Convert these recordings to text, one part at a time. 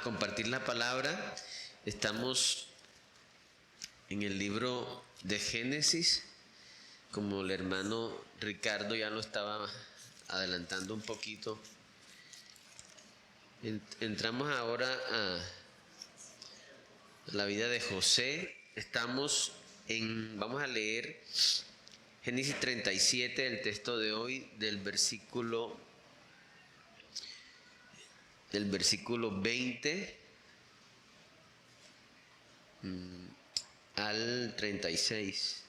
compartir la palabra. Estamos en el libro de Génesis, como el hermano Ricardo ya lo estaba adelantando un poquito. Entramos ahora a la vida de José. Vamos a leer Génesis 37, el texto de hoy, del versículo 20 al 36,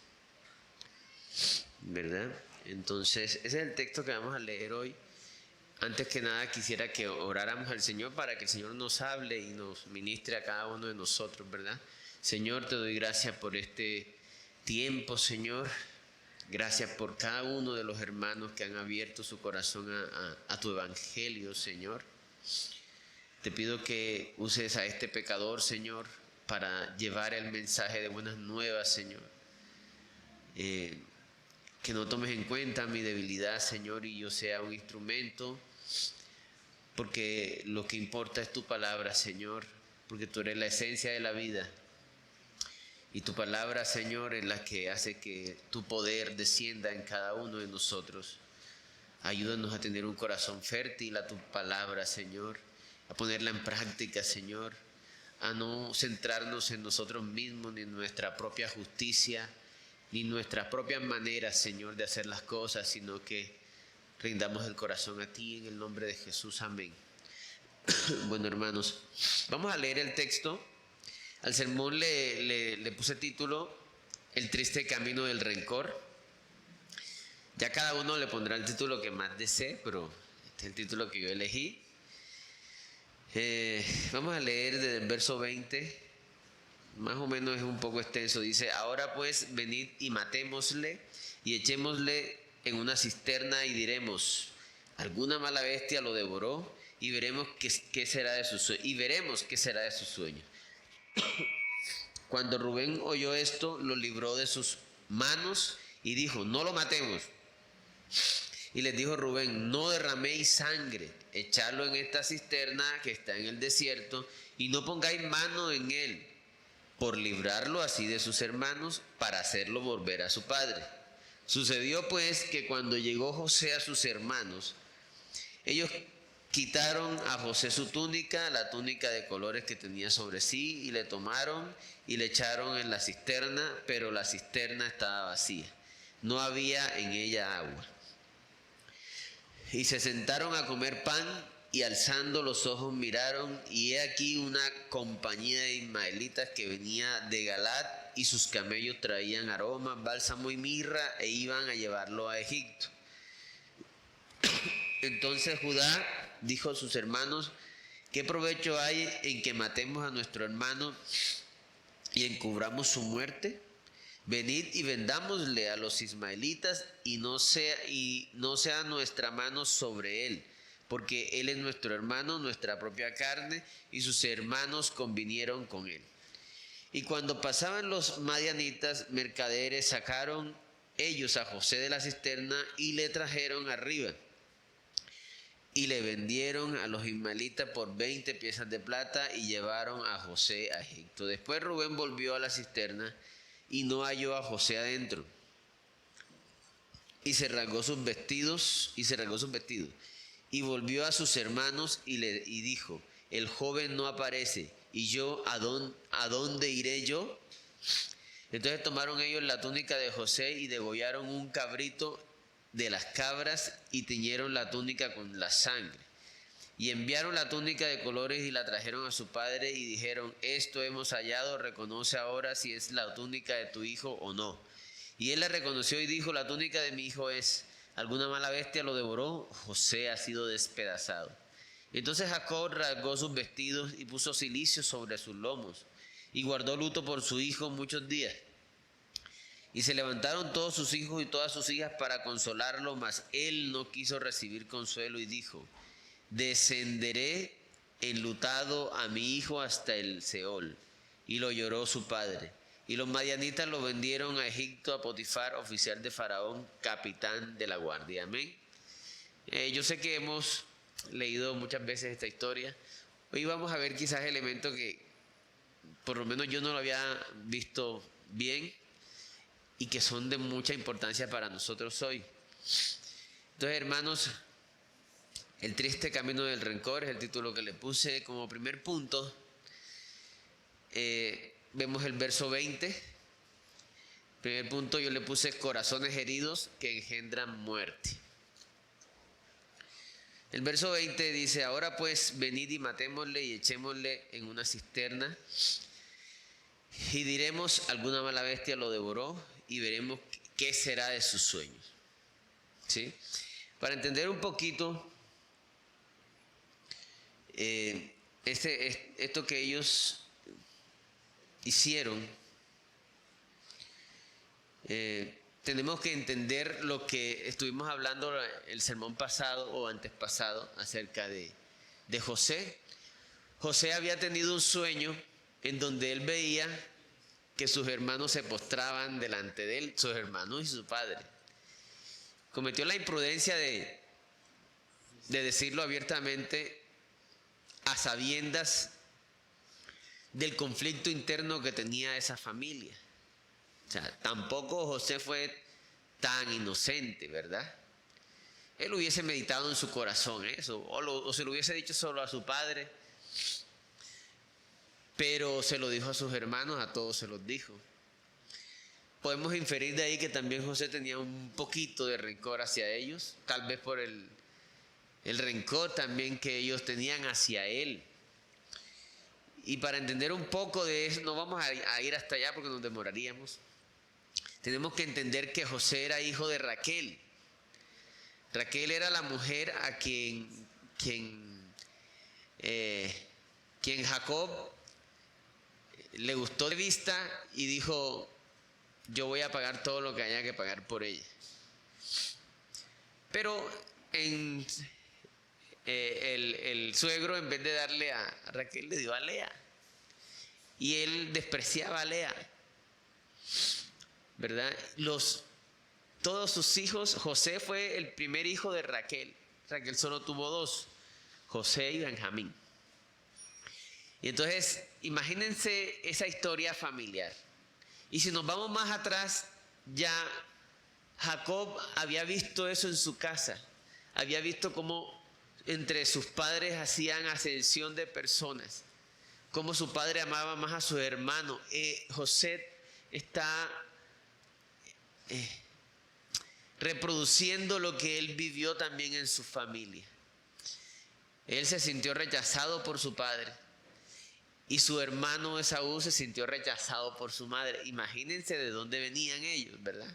¿verdad? Entonces, ese es el texto que vamos a leer hoy. Antes que nada, quisiera que oráramos al Señor para que el Señor nos hable y nos ministre a cada uno de nosotros, ¿verdad? Señor, te doy gracias por este tiempo, Señor. Gracias por cada uno de los hermanos que han abierto su corazón a tu evangelio, Señor. Te pido que uses a este pecador, Señor, para llevar el mensaje de buenas nuevas, Señor. Que no tomes en cuenta mi debilidad, Señor, y yo sea un instrumento, porque lo que importa es tu palabra, Señor, porque tú eres la esencia de la vida. Y tu palabra, Señor, es la que hace que tu poder descienda en cada uno de nosotros. Ayúdanos a tener un corazón fértil a tu palabra, Señor, a ponerla en práctica, Señor, a no centrarnos en nosotros mismos, ni en nuestra propia justicia, ni en nuestras propias maneras, Señor, de hacer las cosas, sino que rindamos el corazón a ti en el nombre de Jesús. Amén. Bueno, hermanos, vamos a leer el texto. Al sermón le puse título El triste camino del rencor. Ya cada uno le pondrá el título que más desee, pero este es el título que yo elegí. Vamos a leer desde el verso 20, más o menos es un poco extenso. Dice: ahora pues venid y matémosle y echémosle en una cisterna y diremos: alguna mala bestia lo devoró y veremos qué será de su sueño. Cuando Rubén oyó esto, lo libró de sus manos y dijo: no lo matemos. Y les dijo Rubén: no derraméis sangre, echadlo en esta cisterna que está en el desierto, y no pongáis mano en él, por librarlo así de sus hermanos, para hacerlo volver a su padre. Sucedió pues que cuando llegó José a sus hermanos, ellos quitaron a José su túnica, la túnica de colores que tenía sobre sí, y le tomaron y le echaron en la cisterna, pero la cisterna estaba vacía, no había en ella agua. Y se sentaron a comer pan, y alzando los ojos miraron, y he aquí una compañía de ismaelitas que venía de Galaad, y sus camellos traían aroma, bálsamo y mirra, e iban a llevarlo a Egipto. Entonces Judá dijo a sus hermanos: ¿qué provecho hay en que matemos a nuestro hermano y encubramos su muerte? Venid y vendámosle a los ismaelitas, y no sea nuestra mano sobre él, porque él es nuestro hermano, nuestra propia carne, y sus hermanos convinieron con él. Y cuando pasaban los madianitas mercaderes, sacaron ellos a José de la cisterna y le trajeron arriba, y le vendieron a los ismaelitas por 20 piezas de plata, y llevaron a José a Egipto. Después Rubén volvió a la cisterna y no halló a José adentro, y se rasgó sus vestidos, y volvió a sus hermanos y dijo: el joven no aparece, y yo ¿a dónde iré yo? Entonces tomaron ellos la túnica de José y degollaron un cabrito de las cabras, y tiñeron la túnica con la sangre. Y enviaron la túnica de colores y la trajeron a su padre, y dijeron: esto hemos hallado, reconoce ahora si es la túnica de tu hijo o no. Y él la reconoció y dijo: la túnica de mi hijo es. ¿Alguna mala bestia lo devoró? José ha sido despedazado. Entonces Jacob rasgó sus vestidos y puso cilicio sobre sus lomos, y guardó luto por su hijo muchos días. Y se levantaron todos sus hijos y todas sus hijas para consolarlo, mas él no quiso recibir consuelo, y dijo: descenderé enlutado a mi hijo hasta el Seol. Y lo lloró su padre. Y los madianitas lo vendieron a Egipto, a Potifar, oficial de Faraón, capitán de la guardia. Amén. Yo sé que hemos leído muchas veces esta historia. Hoy vamos a ver quizás elementos que por lo menos yo no lo había visto bien y que son de mucha importancia para nosotros hoy. Entonces, hermanos, el triste camino del rencor es el título que le puse como primer punto. Vemos el verso 20. Primer punto yo le puse corazones heridos que engendran muerte. El verso 20 dice: ahora pues venid y matémosle y echémosle en una cisterna y diremos, alguna mala bestia lo devoró, y veremos qué será de sus sueños. ¿Sí? Para entender un poquito esto que ellos hicieron, tenemos que entender lo que estuvimos hablando el sermón pasado o antes pasado acerca de José. José había tenido un sueño en donde él veía que sus hermanos se postraban delante de él, sus hermanos y su padre. Cometió la imprudencia de decirlo abiertamente a sabiendas del conflicto interno que tenía esa familia. O sea, tampoco José fue tan inocente, ¿verdad? Él hubiese meditado en su corazón eso, o se lo hubiese dicho solo a su padre, pero se lo dijo a sus hermanos, a todos se los dijo. Podemos inferir de ahí que también José tenía un poquito de rencor hacia ellos, tal vez por el rencor también que ellos tenían hacia él. Y para entender un poco de eso, no vamos a ir hasta allá porque nos demoraríamos. Tenemos que entender que José era hijo de Raquel. Raquel era la mujer a quien Jacob le gustó de vista y dijo: yo voy a pagar todo lo que haya que pagar por ella. Pero el suegro, en vez de darle a Raquel, le dio a Lea. Y él despreciaba a Lea, ¿verdad? Todos sus hijos, José fue el primer hijo de Raquel. Raquel solo tuvo dos, José y Benjamín. Y entonces, imagínense esa historia familiar. Y si nos vamos más atrás, ya Jacob había visto eso en su casa. Había visto cómo entre sus padres hacían ascensión de personas. Cómo su padre amaba más a su hermano. José está reproduciendo lo que él vivió también en su familia. Él se sintió rechazado por su padre y su hermano Esaú se sintió rechazado por su madre. Imagínense de dónde venían ellos, ¿verdad?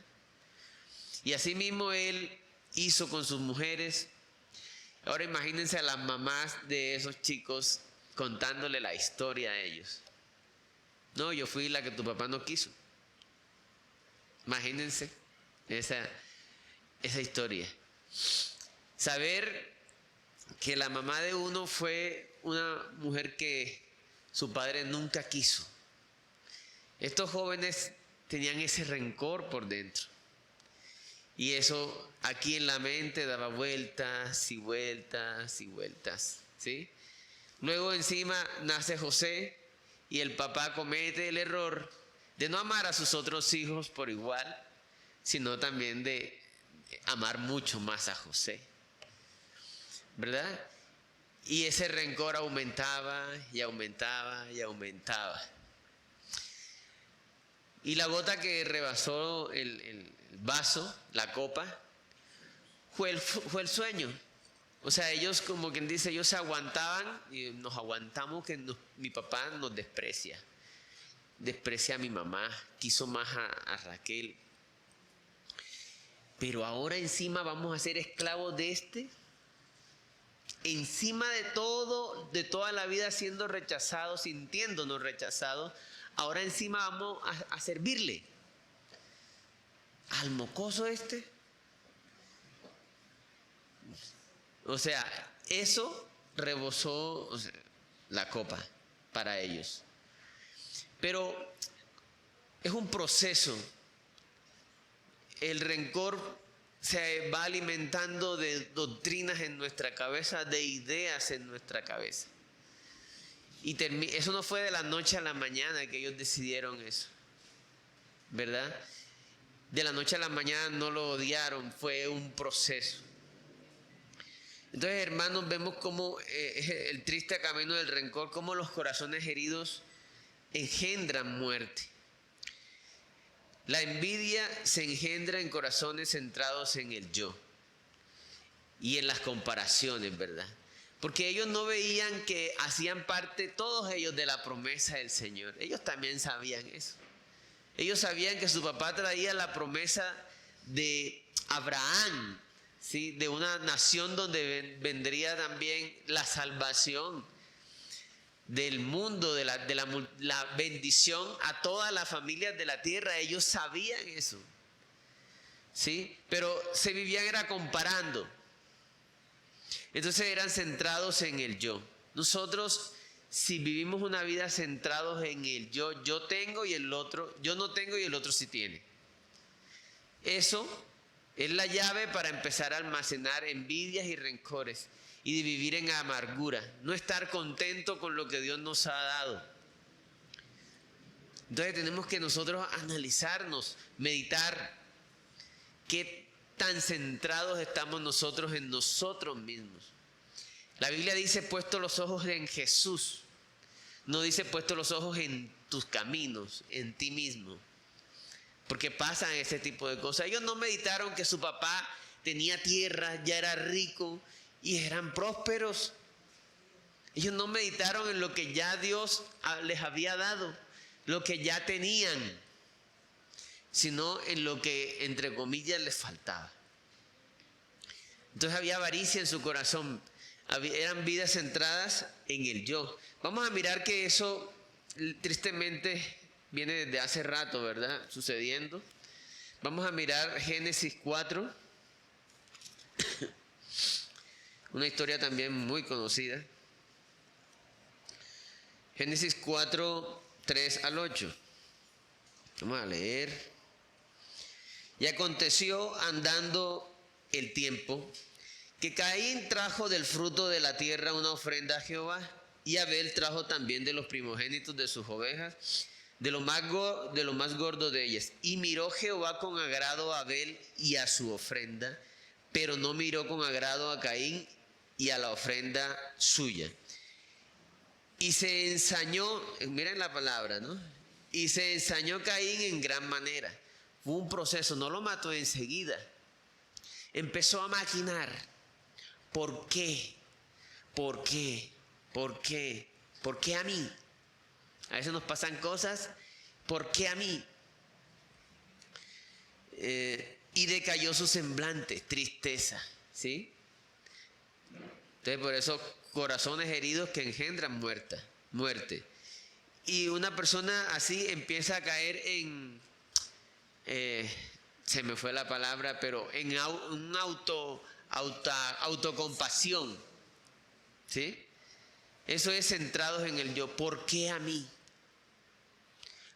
Y así mismo él hizo con sus mujeres. Ahora imagínense a las mamás de esos chicos contándole la historia a ellos. No, yo fui la que tu papá no quiso. Imagínense esa historia. Saber que la mamá de uno fue una mujer que su padre nunca quiso. Estos jóvenes tenían ese rencor por dentro. Y eso aquí en la mente daba vueltas y vueltas y vueltas, ¿sí? Luego encima nace José y el papá comete el error de no amar a sus otros hijos por igual, sino también de amar mucho más a José, ¿verdad? Y ese rencor aumentaba y aumentaba y aumentaba. Y la gota que rebasó el vaso, la copa, fue el sueño. O sea, ellos, como quien dice, ellos se aguantaban y nos aguantamos que mi papá nos desprecia. Desprecia a mi mamá, quiso más a Raquel. Pero ahora encima vamos a ser esclavos de este. Encima de todo, de toda la vida siendo rechazados, sintiéndonos rechazados, ahora encima vamos a servirle al mocoso este. O sea, eso rebosó, o sea, la copa para ellos. Pero es un proceso. El rencor se va alimentando de doctrinas en nuestra cabeza, de ideas en nuestra cabeza. Eso no fue de la noche a la mañana que ellos decidieron eso, ¿verdad? De la noche a la mañana no lo odiaron, fue un proceso. Entonces, hermanos, vemos cómo es el triste camino del rencor, cómo los corazones heridos engendran muerte. La envidia se engendra en corazones centrados en el yo y en las comparaciones, ¿verdad? Porque ellos no veían que hacían parte, todos ellos, de la promesa del Señor. Ellos también sabían eso. Ellos sabían que su papá traía la promesa de Abraham, ¿sí? De una nación donde vendría también la salvación del mundo, de la bendición a todas las familias de la tierra. Ellos sabían eso, ¿sí? Pero se vivían era comparando. Entonces eran centrados en el yo. Nosotros, si vivimos una vida centrados en el yo tengo y el otro, yo no tengo y el otro sí tiene. Eso es la llave para empezar a almacenar envidias y rencores y de vivir en amargura, no estar contento con lo que Dios nos ha dado. Entonces tenemos que nosotros analizarnos, meditar qué tan centrados estamos nosotros en nosotros mismos. La Biblia dice puesto los ojos en Jesús, no dice puesto los ojos en tus caminos, en ti mismo, porque pasan ese tipo de cosas. Ellos no meditaron que su papá tenía tierra, ya era rico y eran prósperos. Ellos no meditaron en lo que ya Dios les había dado, lo que ya tenían, sino en lo que, entre comillas, les faltaba. Entonces había avaricia en su corazón, eran vidas centradas en el yo. Vamos a mirar que eso tristemente viene desde hace rato, ¿verdad? Sucediendo. Vamos a mirar Génesis 4, una historia también muy conocida. Génesis 4, 3 al 8. Vamos a leer. Y aconteció andando el tiempo que Caín trajo del fruto de la tierra una ofrenda a Jehová, y Abel trajo también de los primogénitos de sus ovejas, de lo más gordo de ellas. Y miró Jehová con agrado a Abel y a su ofrenda, pero no miró con agrado a Caín y a la ofrenda suya. Y se ensañó, miren la palabra, ¿no? Y se ensañó Caín en gran manera. Fue un proceso, no lo mató enseguida. Empezó a maquinar. ¿Por qué? ¿Por qué? ¿Por qué? ¿Por qué a mí? A veces nos pasan cosas. ¿Por qué a mí? Y decayó su semblante, tristeza, ¿sí? Entonces por eso corazones heridos que engendran muerte. Y una persona así empieza a caer en, se me fue la palabra, pero en un autocompasión, ¿sí? Eso es centrados en el yo. ¿Por qué a mí?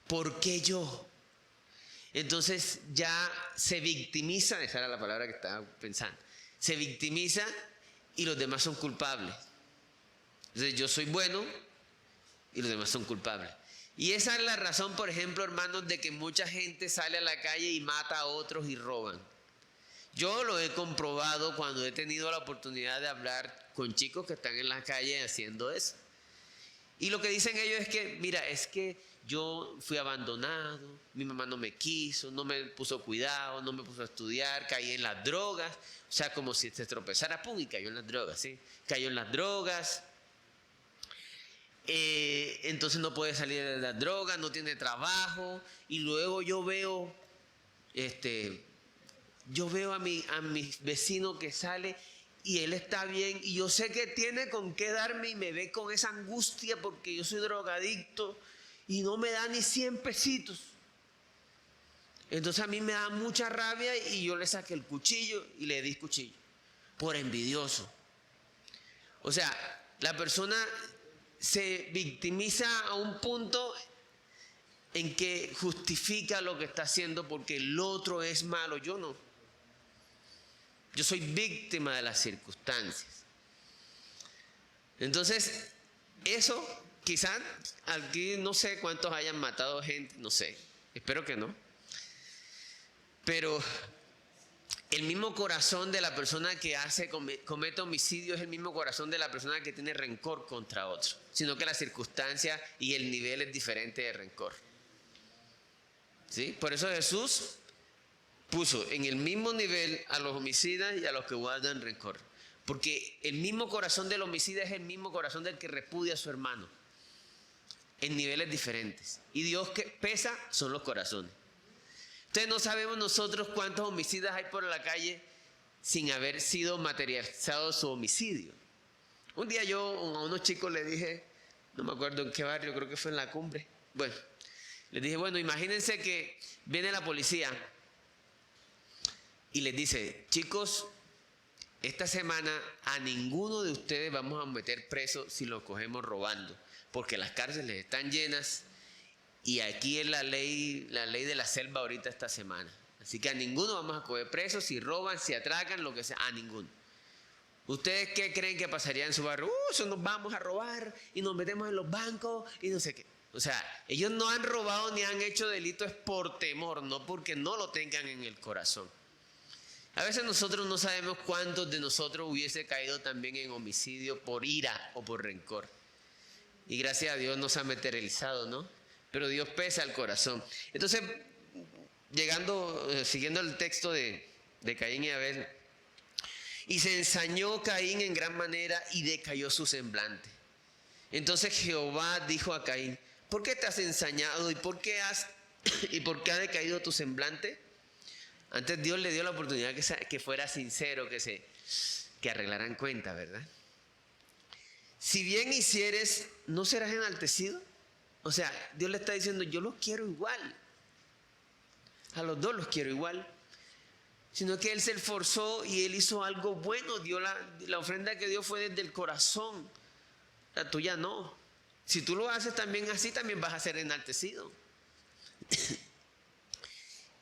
¿Por qué yo? Entonces ya se victimiza, esa era la palabra que estaba pensando, se victimiza y los demás son culpables. Entonces yo soy bueno y los demás son culpables. Y esa es la razón, por ejemplo, hermanos, de que mucha gente sale a la calle y mata a otros y roban. Yo lo he comprobado cuando he tenido la oportunidad de hablar con chicos que están en la calle haciendo eso. Y lo que dicen ellos es que, mira, es que yo fui abandonado, mi mamá no me quiso, no me puso cuidado, no me puso a estudiar, caí en las drogas, o sea, como si se tropezara, pum, y cayó en las drogas, ¿sí? Cayó en las drogas, entonces no puede salir de las drogas, no tiene trabajo, y luego yo veo a mi vecino que sale y él está bien y yo sé que tiene con qué darme y me ve con esa angustia porque yo soy drogadicto y no me da ni 100 pesitos. Entonces a mí me da mucha rabia y yo le saqué el cuchillo y le di cuchillo por envidioso. O sea, la persona se victimiza a un punto en que justifica lo que está haciendo porque el otro es malo, yo no. Yo soy víctima de las circunstancias. Entonces, eso quizás aquí no sé cuántos hayan matado gente, no sé, espero que no. Pero el mismo corazón de la persona que comete homicidio es el mismo corazón de la persona que tiene rencor contra otro, sino que la circunstancia y el nivel es diferente de rencor. ¿Sí? Por eso Jesús puso en el mismo nivel a los homicidas y a los que guardan rencor. Porque el mismo corazón del homicida es el mismo corazón del que repudia a su hermano, en niveles diferentes. Y Dios que pesa son los corazones. Entonces no sabemos nosotros cuántos homicidas hay por la calle sin haber sido materializado su homicidio. Un día yo a unos chicos les dije, no me acuerdo en qué barrio, creo que fue en La Cumbre. Bueno, les dije, bueno, imagínense que viene la policía y les dice, chicos, esta semana a ninguno de ustedes vamos a meter preso si lo cogemos robando, porque las cárceles están llenas. Y aquí es la ley de la selva ahorita esta semana. Así que a ninguno vamos a coger presos si roban, si atracan, lo que sea, a ninguno. ¿Ustedes qué creen que pasaría en su barrio? Eso nos vamos a robar y nos metemos en los bancos y no sé qué. O sea, ellos no han robado ni han hecho delitos por temor, no porque no lo tengan en el corazón. A veces nosotros no sabemos cuántos de nosotros hubiese caído también en homicidio por ira o por rencor. Y gracias a Dios nos ha materializado, ¿no? Pero Dios pesa el corazón. Entonces, siguiendo el texto de Caín y Abel, y se ensañó Caín en gran manera y decayó su semblante. Entonces Jehová dijo a Caín, ¿por qué te has ensañado y por qué ha decaído tu semblante? Antes Dios le dio la oportunidad que fuera sincero, que arreglaran cuenta, ¿verdad? Si bien hicieres, ¿no serás enaltecido? O sea, Dios le está diciendo, yo los quiero igual. A los dos los quiero igual. Sino que Él se esforzó y Él hizo algo bueno. Dio la ofrenda que dio fue desde el corazón. La tuya no. Si tú lo haces también así, también vas a ser enaltecido.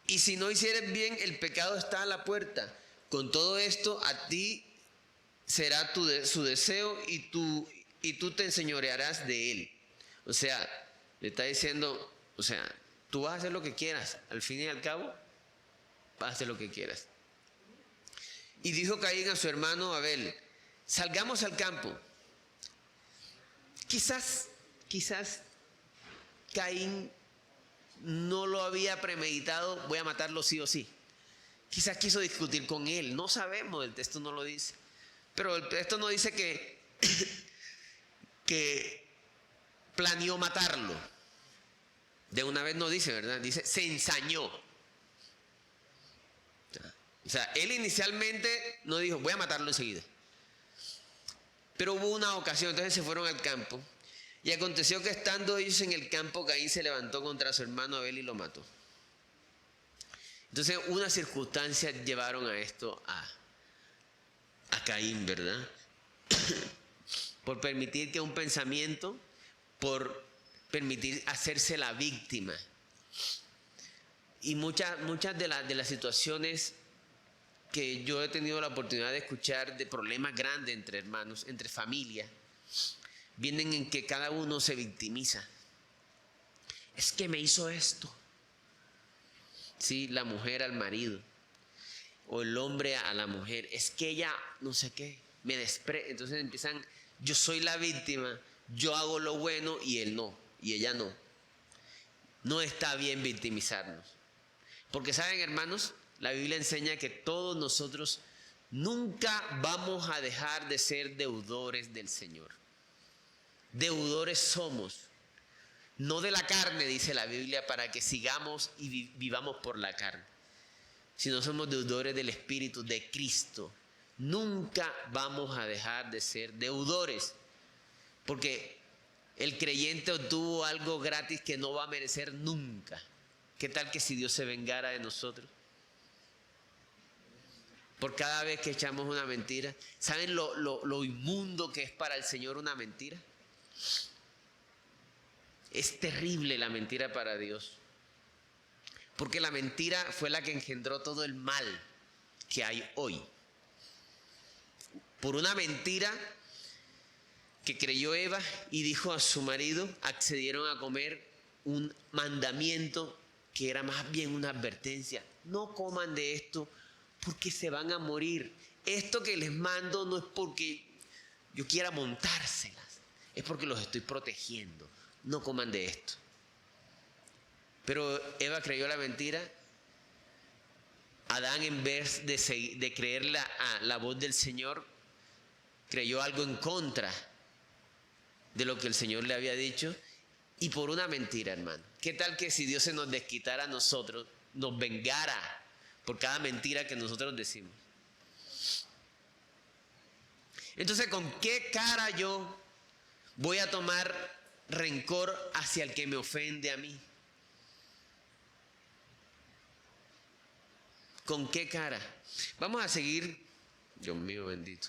Y si no hicieres bien, el pecado está a la puerta. Con todo esto, a ti será su deseo y tú te enseñorearás de él. O sea, le está diciendo, o sea, tú vas a hacer lo que quieras, al fin y al cabo, vas a hacer lo que quieras. Y dijo Caín a su hermano Abel, salgamos al campo. Quizás Caín no lo había premeditado, voy a matarlo sí o sí. Quizás quiso discutir con él, no sabemos, el texto no lo dice. Pero el texto no dice que planeó matarlo. De una vez no dice, ¿verdad? Dice, se ensañó. O sea, él inicialmente no dijo, voy a matarlo enseguida. Pero hubo una ocasión, entonces se fueron al campo. Y aconteció que estando ellos en el campo, Caín se levantó contra su hermano Abel y lo mató. Entonces, unas circunstancias llevaron a esto a Caín, ¿verdad? Por permitir que un pensamiento, por permitir hacerse la víctima. Y muchas de las situaciones que yo he tenido la oportunidad de escuchar de problemas grandes entre hermanos, entre familias, vienen en que cada uno se victimiza. Es que me hizo esto. Sí, la mujer al marido o el hombre a la mujer. Es que ella no sé qué, me desprecia. Entonces empiezan, yo soy la víctima, yo hago lo bueno y él no, y ella no. No está bien victimizarnos. Porque saben, hermanos, la Biblia enseña que todos nosotros nunca vamos a dejar de ser deudores del Señor. Deudores somos, no de la carne, dice la Biblia, para que sigamos y vivamos por la carne, sino somos deudores del Espíritu de Cristo. Nunca vamos a dejar de ser deudores, porque el creyente obtuvo algo gratis que no va a merecer nunca. ¿Qué tal que si Dios se vengara de nosotros? Por cada vez que echamos una mentira. ¿Saben lo inmundo que es para el Señor una mentira? Es terrible la mentira para Dios. Porque la mentira fue la que engendró todo el mal que hay hoy. Por una mentira que creyó Eva y dijo a su marido, accedieron a comer un mandamiento que era más bien una advertencia. No coman de esto porque se van a morir. Esto que les mando no es porque yo quiera montárselas, es porque los estoy protegiendo. No coman de esto. Pero Eva creyó la mentira. Adán, en vez de creer la voz del Señor, creyó algo en contra de lo que el Señor le había dicho, y por una mentira, hermano. ¿Qué tal que si Dios se nos desquitara a nosotros, nos vengara por cada mentira que nosotros decimos? Entonces, ¿con qué cara yo voy a tomar rencor hacia el que me ofende a mí? ¿Con qué cara? Vamos a seguir. Dios mío bendito.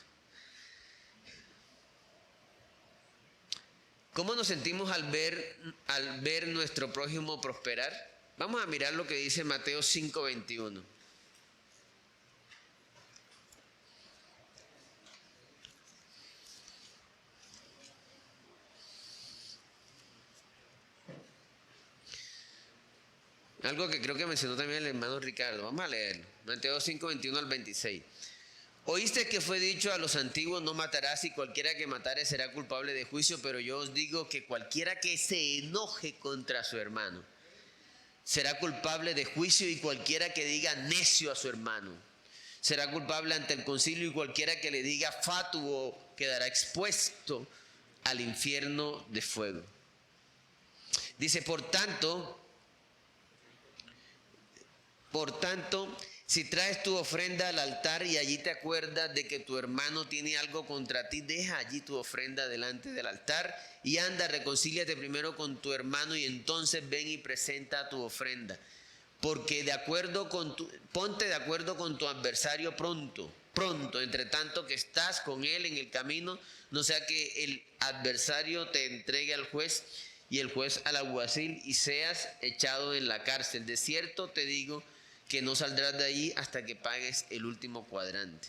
¿Cómo nos sentimos al ver nuestro prójimo prosperar? Vamos a mirar lo que dice Mateo 5:21. Algo que creo que mencionó también el hermano Ricardo. Vamos a leerlo. Mateo 5:21 al 26. Oíste que fue dicho a los antiguos, no matarás, y cualquiera que matare será culpable de juicio, pero yo os digo que cualquiera que se enoje contra su hermano será culpable de juicio, y cualquiera que diga necio a su hermano será culpable ante el concilio, y cualquiera que le diga fatuo quedará expuesto al infierno de fuego. Dice, por tanto, si traes tu ofrenda al altar y allí te acuerdas de que tu hermano tiene algo contra ti, deja allí tu ofrenda delante del altar y anda, reconcíliate primero con tu hermano y entonces ven y presenta tu ofrenda. Porque ponte de acuerdo con tu adversario pronto, entre tanto que estás con él en el camino, no sea que el adversario te entregue al juez y el juez al alguacil y seas echado en la cárcel. De cierto te digo que no saldrás de ahí hasta que pagues el último cuadrante.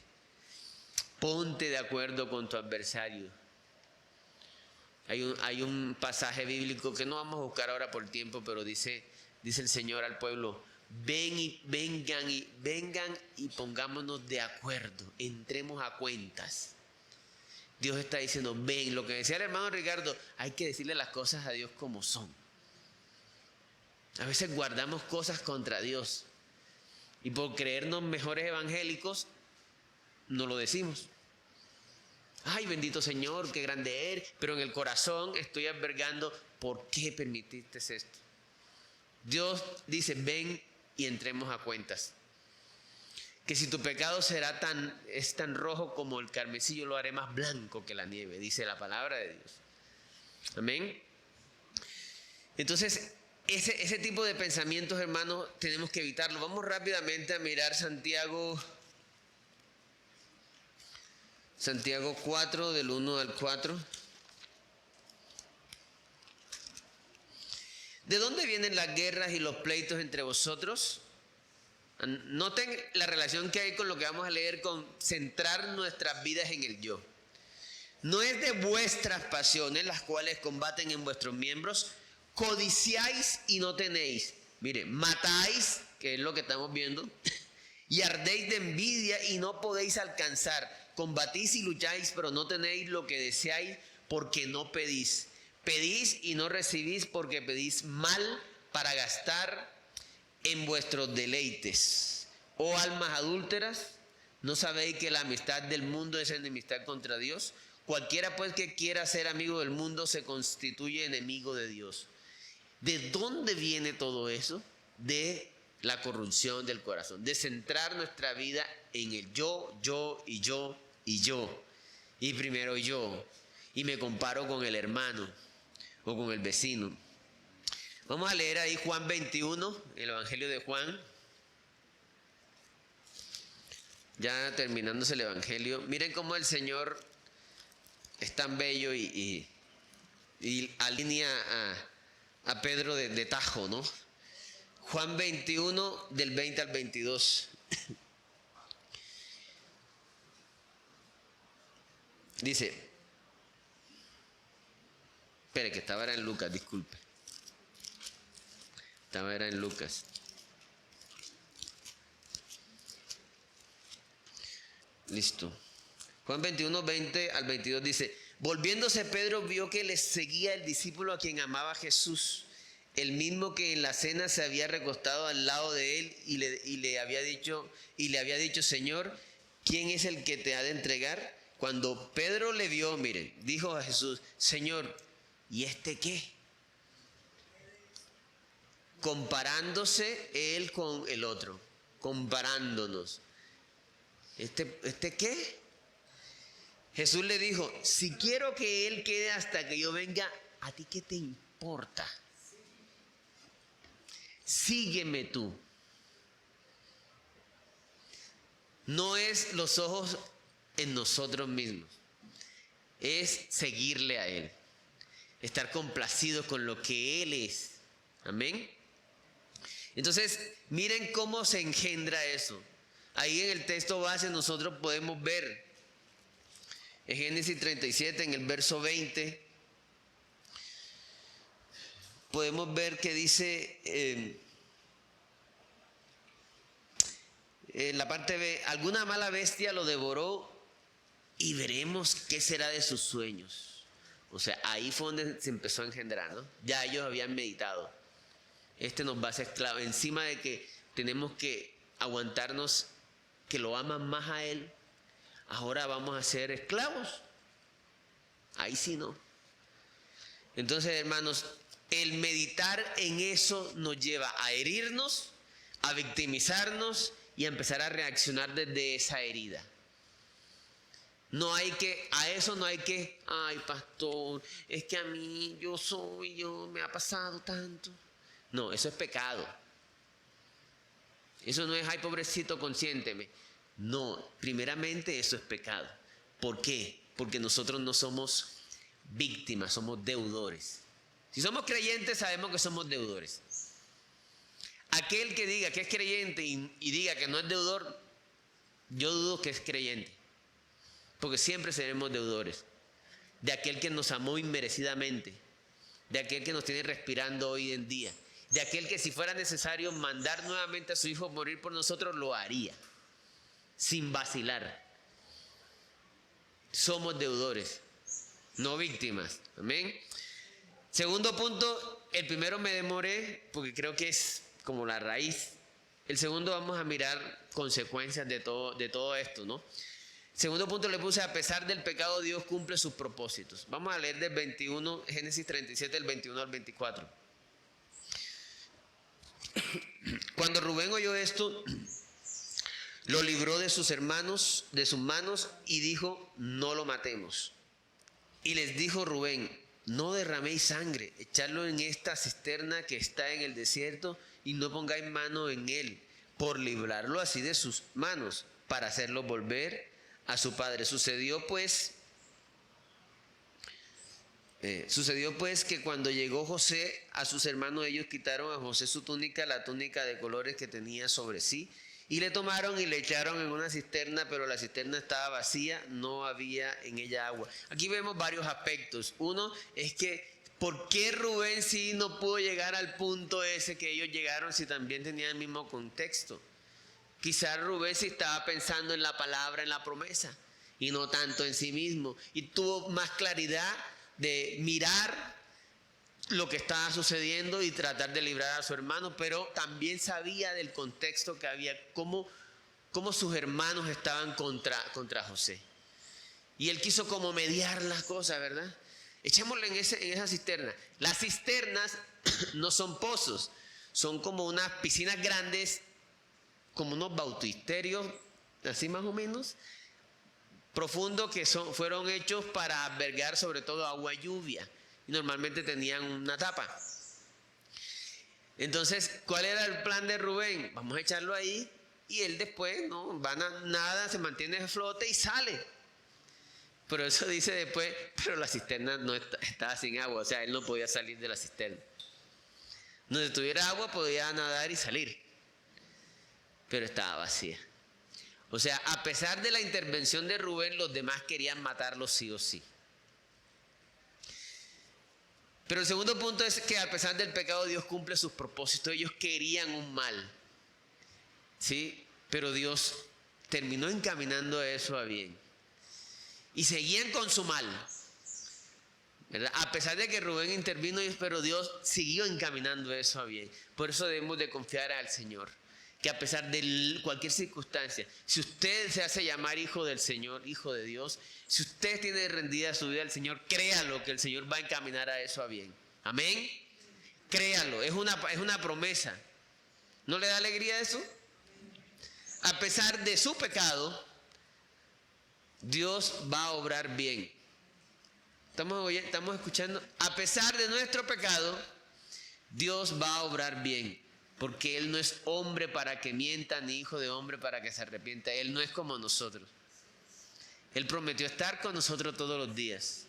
Ponte de acuerdo con tu adversario. Hay un pasaje bíblico que no vamos a buscar ahora por tiempo, pero dice el Señor al pueblo, vengan y pongámonos de acuerdo, entremos a cuentas. Dios está diciendo, ven, lo que decía el hermano Ricardo, hay que decirle las cosas a Dios como son. A veces guardamos cosas contra Dios y por creernos mejores evangélicos no lo decimos. Ay, bendito Señor, qué grande eres, pero en el corazón estoy albergando, ¿por qué permitiste esto? Dios dice, ven y entremos a cuentas. Que si tu pecado es tan rojo como el carmesí, yo lo haré más blanco que la nieve, dice la palabra de Dios. Amén. Entonces, ese tipo de pensamientos, hermanos, tenemos que evitarlo. Vamos rápidamente a mirar Santiago 4, del 1 al 4. ¿De dónde vienen las guerras y los pleitos entre vosotros? Noten la relación que hay con lo que vamos a leer, con centrar nuestras vidas en el yo. No es de vuestras pasiones las cuales combaten en vuestros miembros. Codiciáis y no tenéis. Mire, matáis, que es lo que estamos viendo, y ardéis de envidia y no podéis alcanzar. Combatís y lucháis, pero no tenéis lo que deseáis porque no pedís. Pedís y no recibís porque pedís mal para gastar en vuestros deleites. Oh almas adúlteras, ¿no sabéis que la amistad del mundo es enemistad contra Dios? Cualquiera pues que quiera ser amigo del mundo se constituye enemigo de Dios. ¿De dónde viene todo eso? De la corrupción del corazón, de centrar nuestra vida en el yo, y yo, y primero yo, y me comparo con el hermano o con el vecino. Vamos a leer ahí Juan 21, el Evangelio de Juan. Ya terminándose el Evangelio. Miren cómo el Señor es tan bello y alinea a Pedro de tajo, ¿no? Juan 21, del 20 al 22. Dice, Espere, que estaba era en Lucas, disculpe. Estaba era en Lucas. Listo. Juan 21, 20 al 22 dice: volviéndose Pedro vio que le seguía el discípulo a quien amaba Jesús, el mismo que en la cena se había recostado al lado de él y le había dicho, Señor, ¿quién es el que te ha de entregar? Cuando Pedro le vio, miren, dijo a Jesús, Señor, ¿y este qué? Comparándose él con el otro, comparándonos. ¿Este qué? Jesús le dijo, si quiero que él quede hasta que yo venga, ¿a ti qué te importa? Sígueme tú. No es los ojos en nosotros mismos, es seguirle a él, estar complacidos con lo que él es. Amén. Entonces, miren cómo se engendra eso. Ahí en el texto base nosotros podemos ver, en Génesis 37, en el verso 20, podemos ver que dice, en la parte B, alguna mala bestia lo devoró y veremos qué será de sus sueños. O sea, ahí fue donde se empezó a engendrar, ¿no? Ya ellos habían meditado. Este nos va a ser esclavo. Encima de que tenemos que aguantarnos que lo aman más a él, ahora vamos a ser esclavos. Ahí sí no. Entonces, hermanos, el meditar en eso nos lleva a herirnos, a victimizarnos y a empezar a reaccionar desde esa herida. No hay que, a eso no hay que, ay pastor, es que a mí me ha pasado tanto. No, eso es pecado. Eso no es, ay pobrecito, consiénteme. No, primeramente eso es pecado. ¿Por qué? Porque nosotros no somos víctimas, somos deudores. Si somos creyentes sabemos que somos deudores. Aquel que diga que es creyente y diga que no es deudor, yo dudo que es creyente. Porque siempre seremos deudores. De aquel que nos amó inmerecidamente. De aquel que nos tiene respirando hoy en día. De aquel que si fuera necesario mandar nuevamente a su hijo a morir por nosotros, lo haría. Sin vacilar. Somos deudores, no víctimas. Amén. Segundo punto, el primero me demoré porque creo que es como la raíz. El segundo vamos a mirar consecuencias de todo esto, ¿no? Segundo punto le puse, a pesar del pecado, Dios cumple sus propósitos. Vamos a leer del 21, Génesis 37, del 21 al 24. Cuando Rubén oyó esto, lo libró de sus hermanos, de sus manos, y dijo, no lo matemos. Y les dijo Rubén, no derraméis sangre, echadlo en esta cisterna que está en el desierto, y no pongáis mano en él, por librarlo así de sus manos, para hacerlo volver a su padre. Sucedió pues que cuando llegó José a sus hermanos, ellos quitaron a José su túnica, la túnica de colores que tenía sobre sí, y le tomaron y le echaron en una cisterna, pero la cisterna estaba vacía, no había en ella agua. Aquí vemos varios aspectos. Uno es que, ¿por qué Rubén sí no pudo llegar al punto ese que ellos llegaron si también tenían el mismo contexto? Quizás Rubén sí estaba pensando en la palabra, en la promesa, y no tanto en sí mismo, y tuvo más claridad de mirar lo que estaba sucediendo y tratar de librar a su hermano, pero también sabía del contexto que había, cómo sus hermanos estaban contra José. Y él quiso como mediar las cosas, ¿verdad? Echémosle en esa cisterna. Las cisternas no son pozos, son como unas piscinas grandes, como unos bautisterios, así más o menos, profundos, que fueron hechos para albergar sobre todo agua lluvia. Y normalmente tenían una tapa. Entonces, ¿cuál era el plan de Rubén? Vamos a echarlo ahí y él después nada, se mantiene a flote y sale. Pero eso dice después, pero la cisterna no estaba sin agua, o sea, él no podía salir de la cisterna. Donde tuviera agua podía nadar y salir, pero estaba vacía. O sea, a pesar de la intervención de Rubén, los demás querían matarlo sí o sí. Pero el segundo punto es que a pesar del pecado Dios cumple sus propósitos. Ellos querían un mal, ¿sí? Pero Dios terminó encaminando eso a bien. Y seguían con su mal, ¿verdad? A pesar de que Rubén intervino, pero Dios siguió encaminando eso a bien. Por eso debemos de confiar al Señor. Que a pesar de cualquier circunstancia, si usted se hace llamar hijo del Señor, hijo de Dios, si usted tiene rendida su vida al Señor, créalo que el Señor va a encaminar a eso a bien. Amén. Créalo, es una promesa. ¿No le da alegría eso? A pesar de su pecado, Dios va a obrar bien. ¿Estamos escuchando? A pesar de nuestro pecado, Dios va a obrar bien. Porque Él no es hombre para que mienta, ni hijo de hombre para que se arrepienta. Él no es como nosotros. Él prometió estar con nosotros todos los días.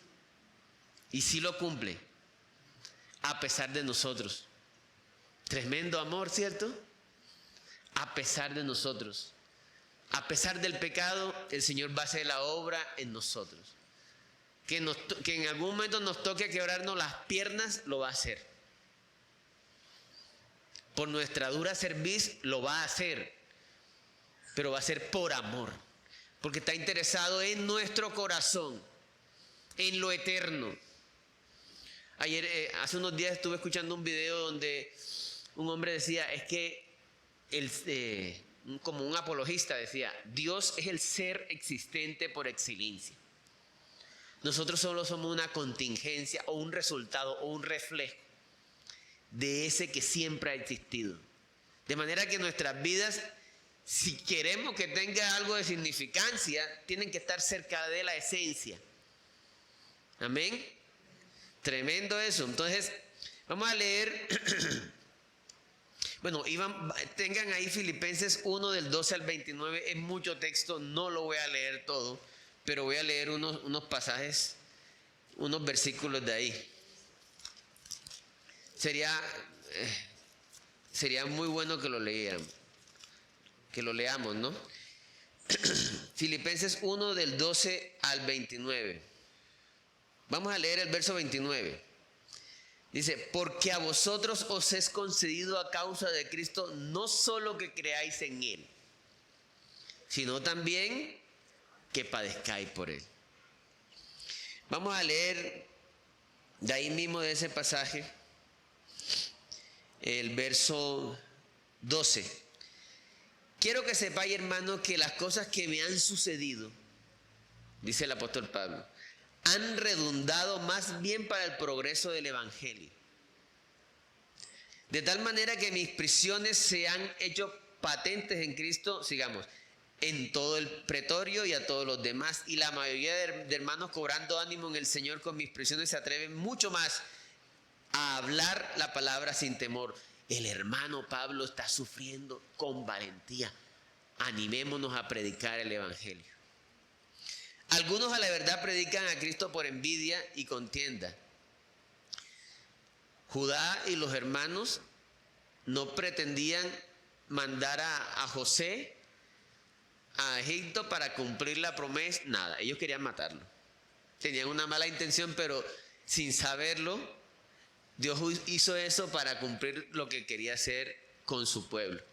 Y sí lo cumple. A pesar de nosotros. Tremendo amor, ¿cierto? A pesar de nosotros. A pesar del pecado, el Señor va a hacer la obra en nosotros. Que en algún momento nos toque quebrarnos las piernas, lo va a hacer. Por nuestra dura cerviz lo va a hacer, pero va a ser por amor, porque está interesado en nuestro corazón, en lo eterno. Hace unos días estuve escuchando un video donde un hombre decía, es que como un apologista decía, Dios es el ser existente por excelencia. Nosotros solo somos una contingencia o un resultado o un reflejo de ese que siempre ha existido. De manera que nuestras vidas, si queremos que tenga algo de significancia, tienen que estar cerca de la esencia. Amén. Tremendo eso. Entonces, vamos a leer. Bueno, tengan ahí Filipenses 1 del 12 al 29. Es mucho texto, no lo voy a leer todo, pero voy a leer unos pasajes, unos versículos de ahí. Sería muy bueno que lo leamos, ¿no? Filipenses 1 del 12 al 29. Vamos a leer el verso 29. Dice, porque a vosotros os es concedido a causa de Cristo no solo que creáis en Él, sino también que padezcáis por Él. Vamos a leer de ahí mismo de ese pasaje el verso 12. Quiero que sepáis, hermanos, que las cosas que me han sucedido, dice el apóstol Pablo, han redundado más bien para el progreso del evangelio. De tal manera que mis prisiones se han hecho patentes en Cristo, sigamos, en todo el pretorio y a todos los demás. Y la mayoría de hermanos, cobrando ánimo en el Señor con mis prisiones, se atreven mucho más a hablar la palabra sin temor. El hermano Pablo está sufriendo con valentía. Animémonos a predicar el evangelio. Algunos a la verdad predican a Cristo por envidia y contienda. Judá y los hermanos no pretendían mandar a José a Egipto para cumplir la promesa, nada, ellos querían matarlo. Tenían una mala intención, pero sin saberlo, Dios hizo eso para cumplir lo que quería hacer con su pueblo.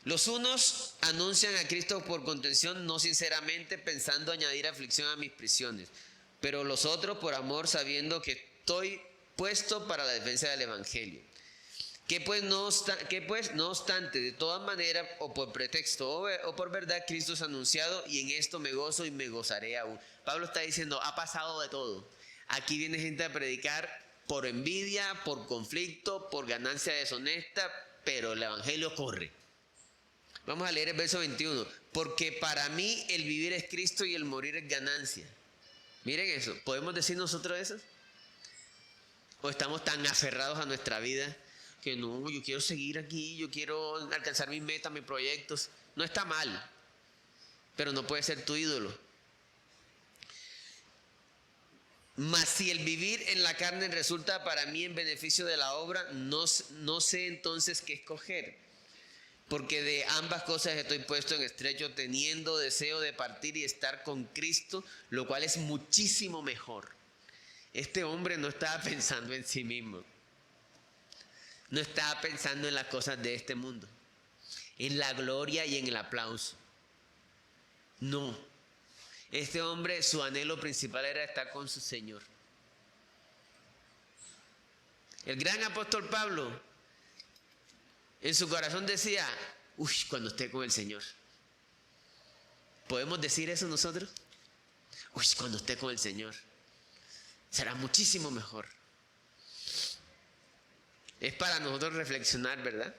Los unos anuncian a Cristo por contención, no sinceramente, pensando añadir aflicción a mis prisiones. Pero los otros por amor, sabiendo que estoy puesto para la defensa del evangelio. Que pues no obstante, de todas maneras, o por pretexto o por verdad, Cristo es anunciado, y en esto me gozo y me gozaré aún. Pablo está diciendo, ha pasado de todo. Aquí viene gente a predicar por envidia, por conflicto, por ganancia deshonesta, pero el evangelio corre. Vamos a leer el verso 21. Porque para mí el vivir es Cristo y el morir es ganancia. Miren eso, ¿podemos decir nosotros eso? ¿O estamos tan aferrados a nuestra vida que no, yo quiero seguir aquí, yo quiero alcanzar mis metas, mis proyectos? No está mal, pero no puede ser tu ídolo. Mas si el vivir en la carne resulta para mí en beneficio de la obra, no sé entonces qué escoger. Porque de ambas cosas estoy puesto en estrecho, teniendo deseo de partir y estar con Cristo, lo cual es muchísimo mejor. Este hombre no estaba pensando en sí mismo. No estaba pensando en las cosas de este mundo, en la gloria y en el aplauso. No. Este hombre, su anhelo principal era estar con su Señor. El gran apóstol Pablo, en su corazón decía, uy, cuando esté con el Señor. ¿Podemos decir eso nosotros? Uy, cuando esté con el Señor. Será muchísimo mejor. Es para nosotros reflexionar, ¿verdad?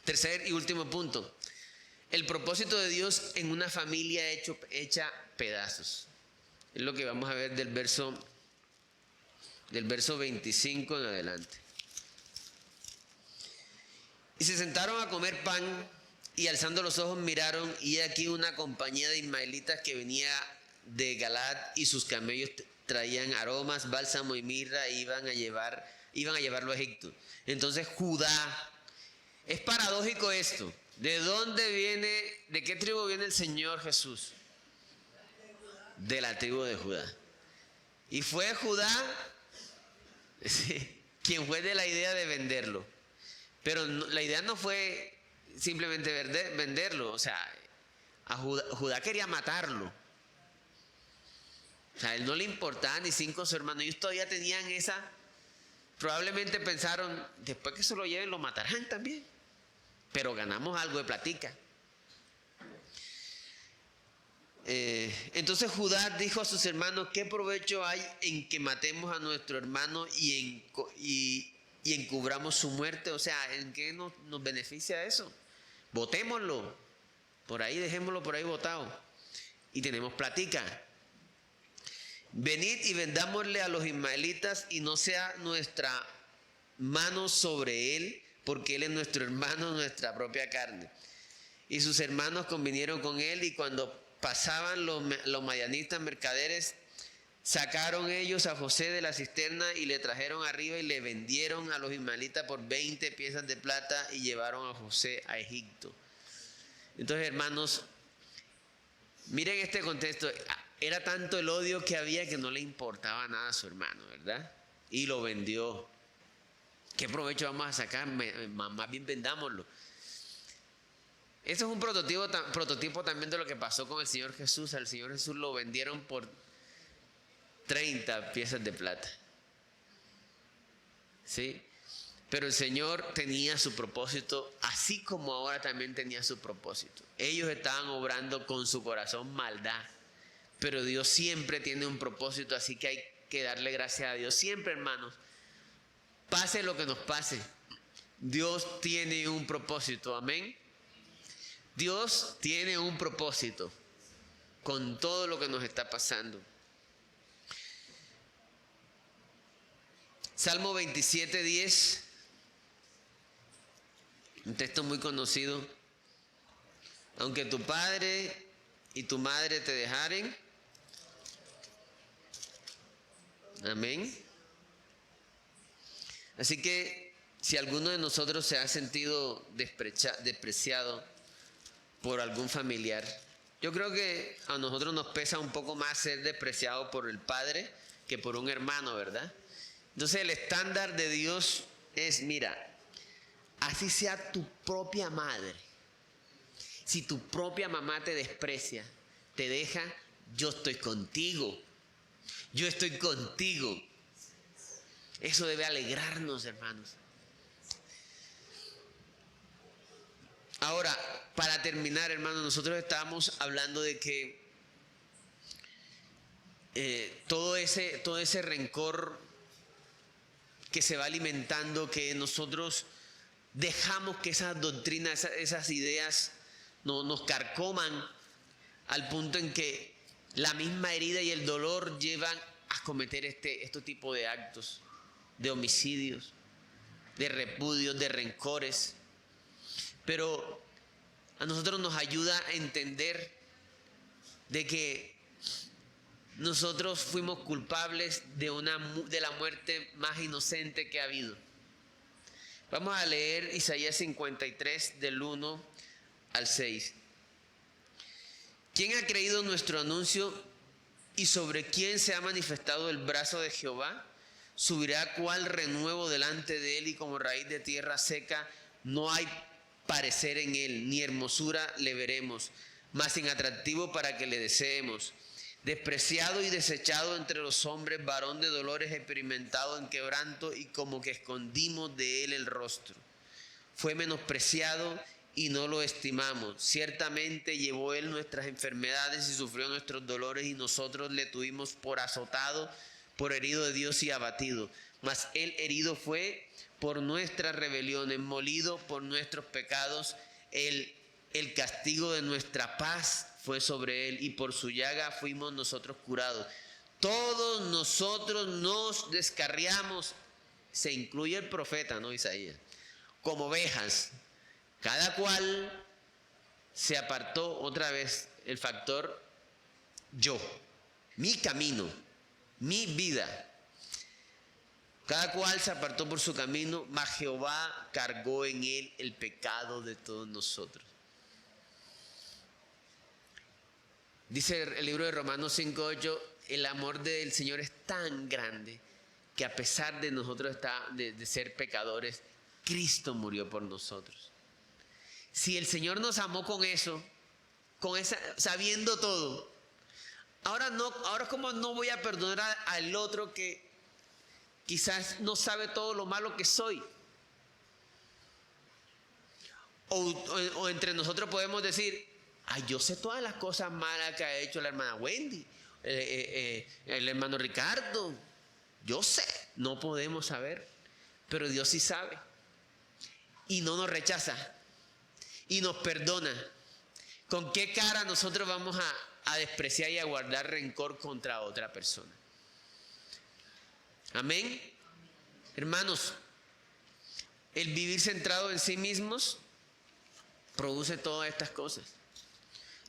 Tercer y último punto. El propósito de Dios en una familia hecha pedazos. Es lo que vamos a ver del verso 25 en adelante. Y se sentaron a comer pan y alzando los ojos miraron y aquí una compañía de ismaelitas que venía de Galaad y sus camellos traían aromas, bálsamo y mirra e iban a llevarlo a Egipto. Entonces Judá, es paradójico esto. ¿De dónde viene, de qué tribu viene el Señor Jesús? De la tribu de Judá. Y fue Judá quien fue de la idea de venderlo. Pero la idea no fue simplemente venderlo. O sea, a Judá quería matarlo. O sea, a él no le importaba ni 5 su hermano. Ellos todavía tenían esa. Probablemente pensaron, después que se lo lleven lo matarán también. Pero ganamos algo de platica. Entonces Judá dijo a sus hermanos, ¿qué provecho hay en que matemos a nuestro hermano y encubramos su muerte? O sea, ¿en qué nos beneficia eso? Botémoslo. Por ahí, dejémoslo por ahí botado. Y tenemos platica. Venid y vendámosle a los ismaelitas y no sea nuestra mano sobre él, porque él es nuestro hermano, nuestra propia carne. Y sus hermanos convinieron con él y cuando pasaban los madianitas mercaderes, sacaron ellos a José de la cisterna y le trajeron arriba y le vendieron a los ismaelitas por 20 piezas de plata y llevaron a José a Egipto. Entonces, hermanos, miren este contexto. Era tanto el odio que había que no le importaba nada a su hermano, ¿verdad? Y lo vendió. ¿Qué provecho vamos a sacar? Más bien vendámoslo. Eso es un prototipo también de lo que pasó con el Señor Jesús. Al Señor Jesús lo vendieron por 30 piezas de plata. ¿Sí? Pero el Señor tenía su propósito, así como ahora también tenía su propósito. Ellos estaban obrando con su corazón maldad. Pero Dios siempre tiene un propósito, así que hay que darle gracias a Dios. Siempre, hermanos, pase lo que nos pase, Dios tiene un propósito, amén. Dios tiene un propósito con todo lo que nos está pasando. Salmo 27:10, un texto muy conocido. Aunque tu padre y tu madre te dejaren, amén. Así que si alguno de nosotros se ha sentido despreciado por algún familiar, yo creo que a nosotros nos pesa un poco más ser despreciado por el padre que por un hermano, ¿verdad? Entonces el estándar de Dios es, mira, así sea tu propia madre, si tu propia mamá te desprecia, te deja, yo estoy contigo. Yo estoy contigo. Eso debe alegrarnos, hermanos. Ahora, para terminar, hermanos, nosotros estábamos hablando de que todo ese rencor que se va alimentando, que nosotros dejamos que esas doctrinas, esas ideas nos carcoman al punto en que la misma herida y el dolor llevan a cometer este tipo de actos, de homicidios, de repudios, de rencores. Pero a nosotros nos ayuda a entender de que nosotros fuimos culpables de la muerte más inocente que ha habido. Vamos a leer Isaías 53 del 1 al 6. ¿Quién ha creído nuestro anuncio ¿Y sobre quién se ha manifestado el brazo de Jehová? Subirá cual renuevo delante de él, y como raíz de tierra seca. No hay parecer en él, ni hermosura le veremos, mas sin atractivo para que le deseemos. Despreciado y desechado entre los hombres, varón de dolores, experimentado en quebranto, y como que escondimos de él el rostro. Fue menospreciado y no lo estimamos. Ciertamente llevó él nuestras enfermedades y sufrió nuestros dolores, y nosotros le tuvimos por azotado, por herido de Dios y abatido. Mas él herido fue por nuestras rebeliones, molido por nuestros pecados. El castigo de nuestra paz fue sobre él, y por su llaga fuimos nosotros curados. Todos nosotros nos descarriamos, se incluye el profeta, ¿no? Isaías, como ovejas. Cada cual se apartó, otra vez el factor yo, mi camino, mi vida. Cada cual se apartó por su camino, mas Jehová cargó en él el pecado de todos nosotros. Dice el libro de Romanos 5:8, el amor del Señor es tan grande que a pesar de nosotros de ser pecadores, Cristo murió por nosotros. Si el Señor nos amó con eso, sabiendo todo, ahora como no voy a perdonar al otro que quizás no sabe todo lo malo que soy. O entre nosotros podemos decir, ay, yo sé todas las cosas malas que ha hecho la hermana Wendy, el hermano Ricardo. Yo sé, no podemos saber, pero Dios sí sabe. Y no nos rechaza. Y nos perdona. ¿Con qué cara nosotros vamos a despreciar y a guardar rencor contra otra persona? Amén. Hermanos, el vivir centrado en sí mismos produce todas estas cosas.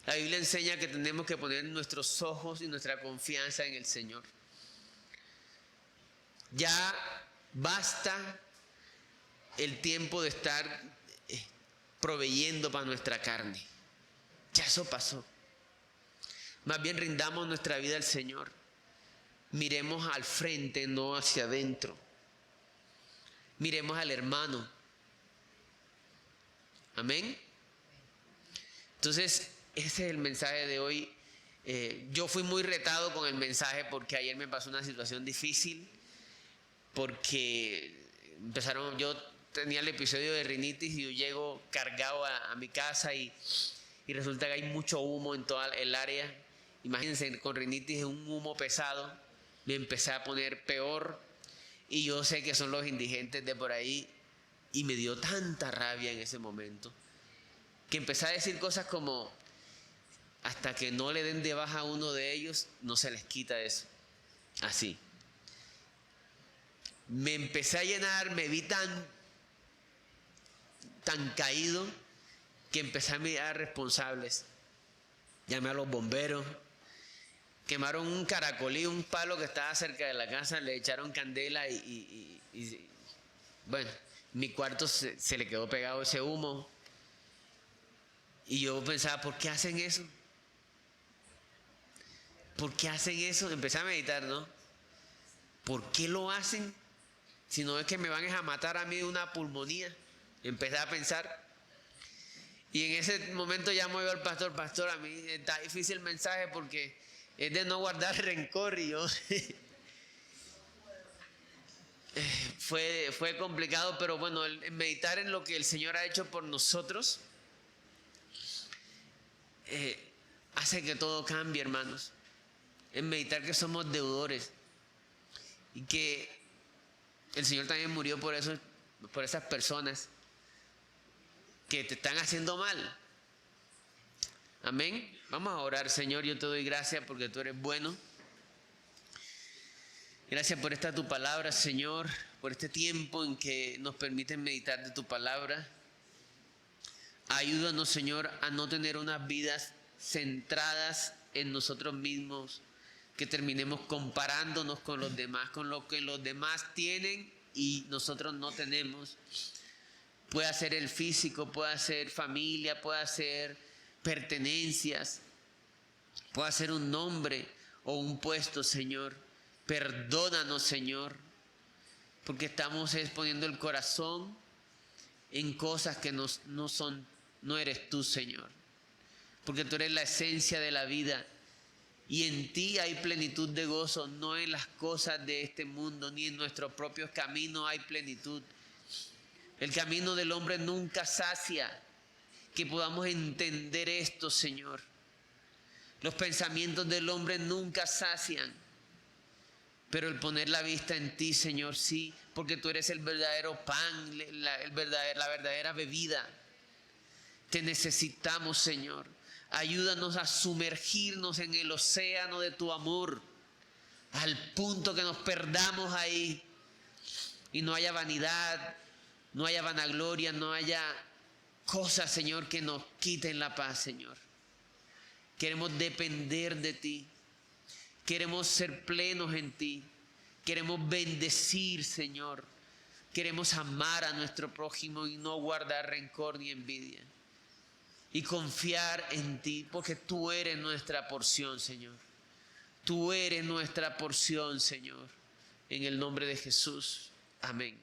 La Biblia enseña que tenemos que poner nuestros ojos y nuestra confianza en el Señor. Ya basta el tiempo de estar proveyendo para nuestra carne. Ya eso pasó. Más bien rindamos nuestra vida al Señor. Miremos al frente, no hacia adentro. Miremos al hermano. Amén. Entonces, ese es el mensaje de hoy. Yo fui muy retado con el mensaje porque ayer me pasó una situación difícil. Porque yo tenía el episodio de rinitis y yo llego cargado a mi casa y resulta que hay mucho humo en toda el área. Imagínense, con rinitis es un humo pesado. Me empecé a poner peor y yo sé que son los indigentes de por ahí, y me dio tanta rabia en ese momento que empecé a decir cosas como, hasta que no le den de baja a uno de ellos, no se les quita eso. Así. Me empecé a llenar, me vi tan caído que empecé a mirar responsables. Llamé a los bomberos, quemaron un caracolí, un palo que estaba cerca de la casa, le echaron candela y bueno, mi cuarto se le quedó pegado ese humo. Y yo pensaba, ¿por qué hacen eso? ¿Por qué hacen eso? Empecé a meditar, ¿no? ¿Por qué lo hacen? Si no es que me van a matar a mí de una pulmonía. Empecé a pensar. Y en ese momento llamo yo al pastor, a mí está difícil el mensaje porque es de no guardar rencor, y yo fue complicado, pero bueno, el meditar en lo que el Señor ha hecho por nosotros hace que todo cambie, hermanos. En meditar que somos deudores y que el Señor también murió por eso, por esas personas que te están haciendo mal. Amén. Vamos a orar. Señor, yo te doy gracias porque tú eres bueno. Gracias por esta tu palabra, Señor, por este tiempo en que nos permiten meditar de tu palabra. Ayúdanos, Señor, a no tener unas vidas centradas en nosotros mismos, que terminemos comparándonos con los demás, con lo que los demás tienen y nosotros no tenemos. Puede ser el físico, puede ser familia, puede ser pertenencias, puede ser un nombre o un puesto, Señor. Perdónanos, Señor, porque estamos exponiendo el corazón en cosas que no eres tú, Señor. Porque tú eres la esencia de la vida y en ti hay plenitud de gozo, no en las cosas de este mundo, ni en nuestros propios caminos hay plenitud. El camino del hombre nunca sacia. Que podamos entender esto, Señor. Los pensamientos del hombre nunca sacian. Pero el poner la vista en ti, Señor, sí, porque tú eres el verdadero pan, la verdadera bebida. Te necesitamos, Señor. Ayúdanos a sumergirnos en el océano de tu amor, al punto que nos perdamos ahí y no haya vanidad, no haya vanagloria, no haya cosas, Señor, que nos quiten la paz, Señor. Queremos depender de ti. Queremos ser plenos en ti. Queremos bendecir, Señor. Queremos amar a nuestro prójimo y no guardar rencor ni envidia. Y confiar en ti, porque tú eres nuestra porción, Señor. Tú eres nuestra porción, Señor. En el nombre de Jesús. Amén.